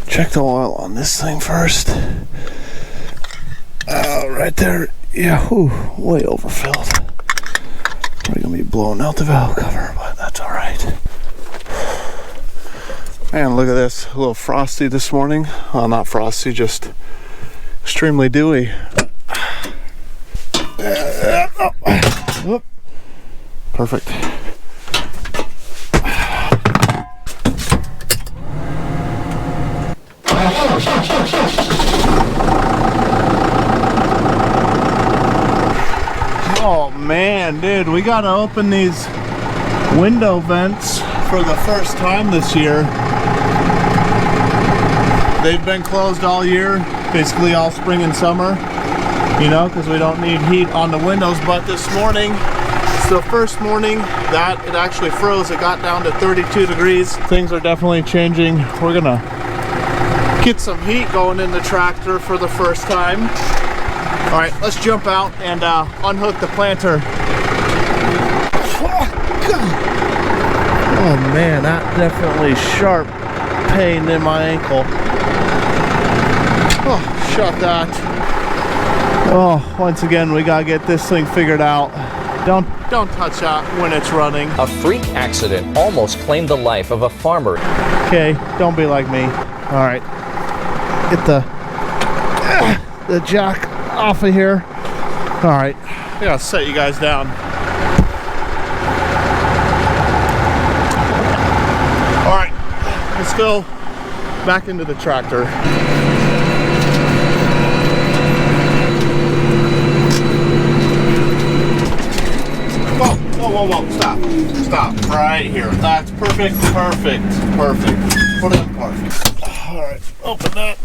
Check the oil on this thing first. Right there, yeah, way overfilled. We're gonna be blowing out the valve cover, but that's all right. Man, look at this, a little frosty this morning. Well, not frosty, just extremely dewy. Perfect. Oh man, dude, we gotta open these window vents for the first time this year. They've been closed all year, basically all spring and summer, you know, because we don't need heat on the windows. But this morning, it's the first morning that it actually froze. It got down to 32 degrees. Things are definitely changing. We're gonna get some heat going in the tractor for the first time. All right, let's jump out and unhook the planter. Oh man, that definitely sharp pain in my ankle. Oh, shut that. Oh, once again, we gotta get this thing figured out. Don't touch that when it's running. A freak accident almost claimed the life of a farmer. Okay, don't be like me. All right, get the jack off of here. All right, I gotta set you guys down. All right, let's go back into the tractor. Whoa, stop, right here. That's perfect. Put it in park. All right, open that.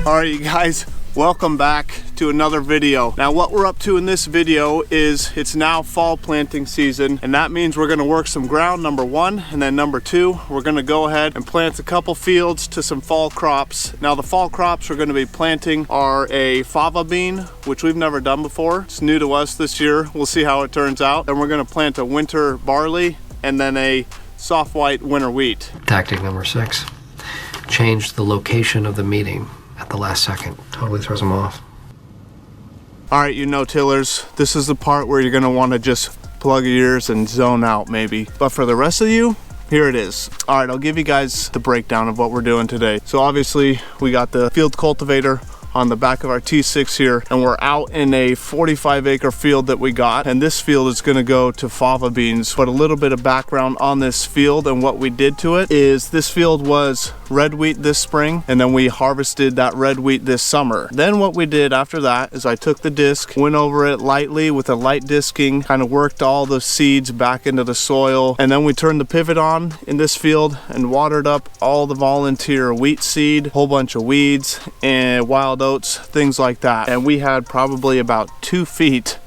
All right, you guys, welcome back to another video. Now what we're up to in this video is it's now fall planting season, and that means we're going to work some ground, number one, and then number two, we're going to go ahead and plant a couple fields to some fall crops. Now the fall crops we're going to be planting are a fava bean, which we've never done before. It's new to us this year. We'll see how it turns out. Then we're going to plant a winter barley and then a soft white winter wheat. Tactic number 6, change the location of the meeting at the last second. Totally throws them off. All right, you no-tillers, this is the part where you're gonna wanna just plug your ears and zone out maybe. But for the rest of you, here it is. All right, I'll give you guys the breakdown of what we're doing today. So obviously we got the field cultivator on the back of our T6 here, and we're out in a 45-acre field that we got, and this field is going to go to fava beans. But a little bit of background on this field and what we did to it is this field was red wheat this spring, and then we harvested that red wheat this summer. Then what we did after that is I took the disc, went over it lightly with a light disking, kind of worked all the seeds back into the soil, and then we turned the pivot on in this field and watered up all the volunteer wheat seed, whole bunch of weeds and wild oats, things like that. And we had probably about 2 feet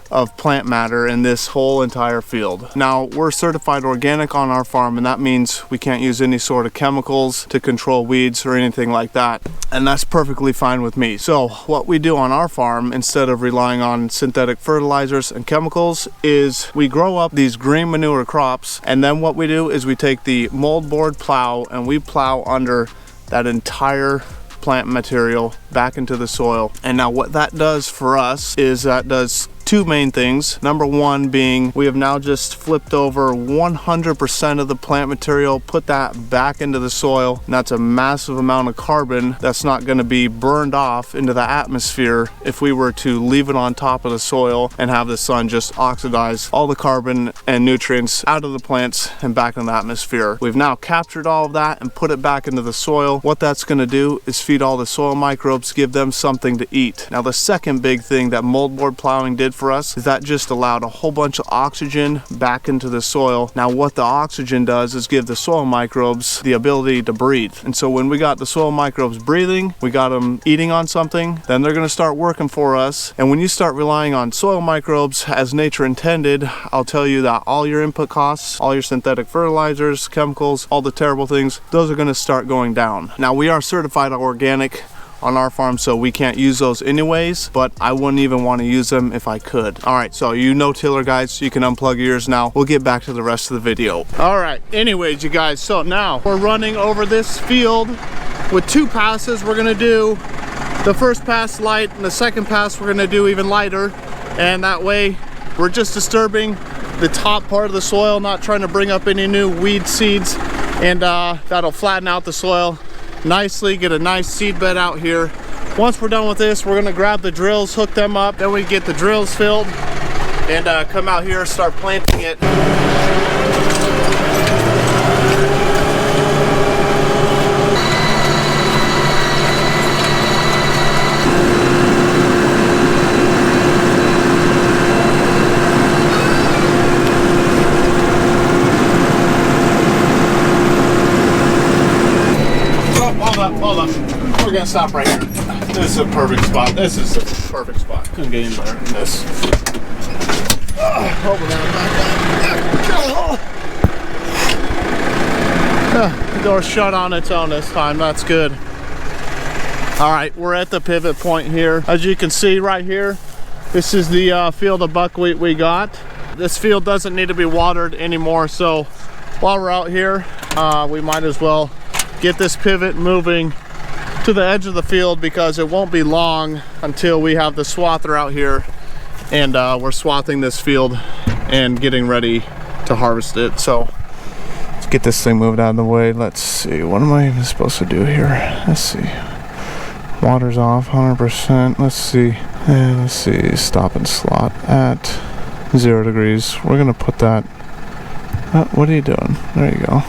of plant matter in this whole entire field. Now we're certified organic on our farm, and that means we can't use any sort of chemicals to control weeds or anything like that, and that's perfectly fine with me. So what we do on our farm, instead of relying on synthetic fertilizers and chemicals, is we grow up these green manure crops, and then what we do is we take the moldboard plow and we plow under that entire plant material back into the soil. And now what that does for us is that does 2 main things. Number one being we have now just flipped over 100% of the plant material, put that back into the soil, and that's a massive amount of carbon that's not going to be burned off into the atmosphere if we were to leave it on top of the soil and have the sun just oxidize all the carbon and nutrients out of the plants and back in the atmosphere. We've now captured all of that and put it back into the soil. What that's going to do is feed all the soil microbes, give them something to eat. Now the second big thing that moldboard plowing did for us is that just allowed a whole bunch of oxygen back into the soil. Now what the oxygen does is give the soil microbes the ability to breathe. And so when we got the soil microbes breathing, we got them eating on something, then they're gonna start working for us. And when you start relying on soil microbes as nature intended, I'll tell you that all your input costs, all your synthetic fertilizers, chemicals, all the terrible things, those are gonna start going down. Now we are certified organic on our farm, so we can't use those anyways, but I wouldn't even want to use them if I could. All right, so you know tiller guys, you can unplug your ears now. We'll get back to the rest of the video. All right, anyways, you guys, so now we're running over this field with 2 passes. We're gonna do the first pass light, and the second pass we're gonna do even lighter, and that way we're just disturbing the top part of the soil, not trying to bring up any new weed seeds, and that'll flatten out the soil nicely, get a nice seed bed out here. Once we're done with this, we're gonna grab the drills, hook them up, then we get the drills filled and come out here and start planting it. Hold up. We're gonna stop right here. This is a perfect spot. This is the perfect spot. Couldn't get any better than this. Open that back up. The door shut on its own this time. That's good. All right, we're at the pivot point here. As you can see right here, this is the field of buckwheat we got. This field doesn't need to be watered anymore, so while we're out here, we might as well get this pivot moving to the edge of the field, because it won't be long until we have the swather out here and we're swathing this field and getting ready to harvest it. So let's get this thing moved out of the way. Let's see, what am I even supposed to do here? Let's see, water's off 100%. Let's see, stop and slot at 0 degrees. We're gonna put that, what are you doing? There you go.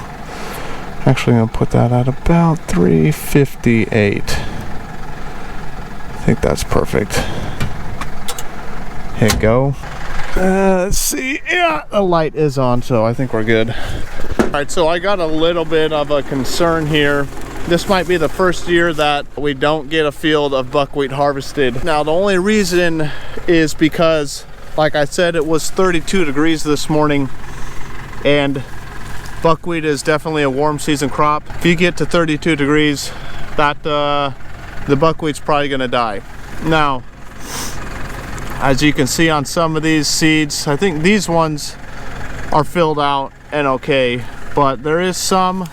Actually, I'm gonna put that at about 358. I think that's perfect. Hit go. Let's see. Yeah, the light is on, so I think we're good. All right, so I got a little bit of a concern here. This might be the first year that we don't get a field of buckwheat harvested. Now, the only reason is because, like I said, it was 32 degrees this morning, and buckwheat is definitely a warm season crop. If you get to 32 degrees, that the buckwheat's probably gonna die. Now, as you can see on some of these seeds, I think these ones are filled out and okay, but there's some of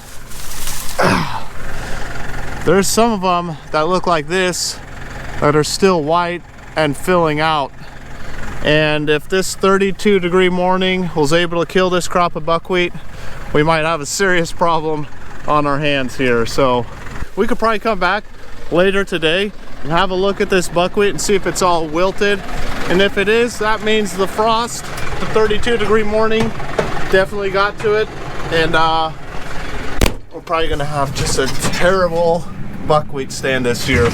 them that look like this that are still white and filling out. And if this 32 degree morning was able to kill this crop of buckwheat, we might have a serious problem on our hands here. So we could probably come back later today and have a look at this buckwheat and see if it's all wilted. And if it is, that means the frost, the 32 degree morning, definitely got to it. And we're probably gonna have just a terrible buckwheat stand this year.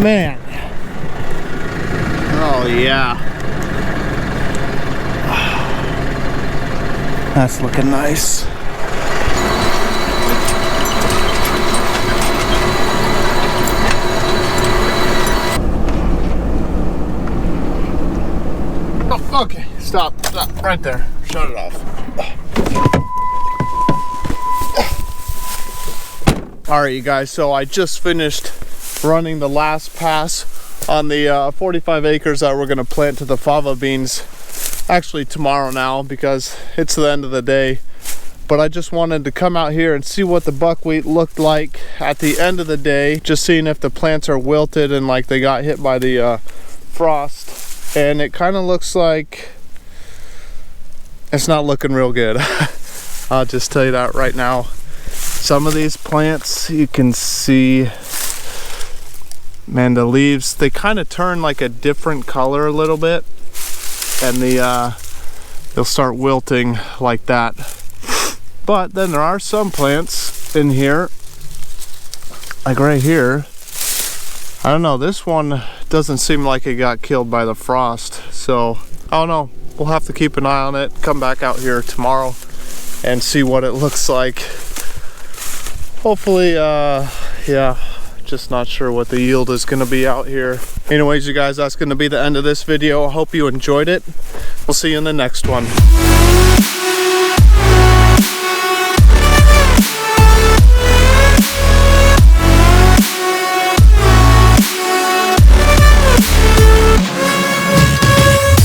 Man. Oh yeah. That's looking nice. Oh, okay, stop, right there. Shut it off. All right, you guys, so I just finished running the last pass on the 45 acres that we're going to plant to the fava beans. Actually tomorrow now, because it's the end of the day. but I just wanted to come out here and see what the buckwheat looked like at the end of the day, just seeing if the plants are wilted and like they got hit by the frost. And it kind of looks like it's not looking real good. I'll just tell you that right now. Some of these plants you can see, man, the leaves, they kind of turn like a different color a little bit, and they'll start wilting like that. But then there are some plants in here, like right here. I don't know, this one doesn't seem like it got killed by the frost, so I don't know. We'll have to keep an eye on it, come back out here tomorrow and see what it looks like. Hopefully, yeah, just not sure what the yield is gonna be out here. Anyways, you guys, that's gonna be the end of this video. I hope you enjoyed it. We'll see you in the next one.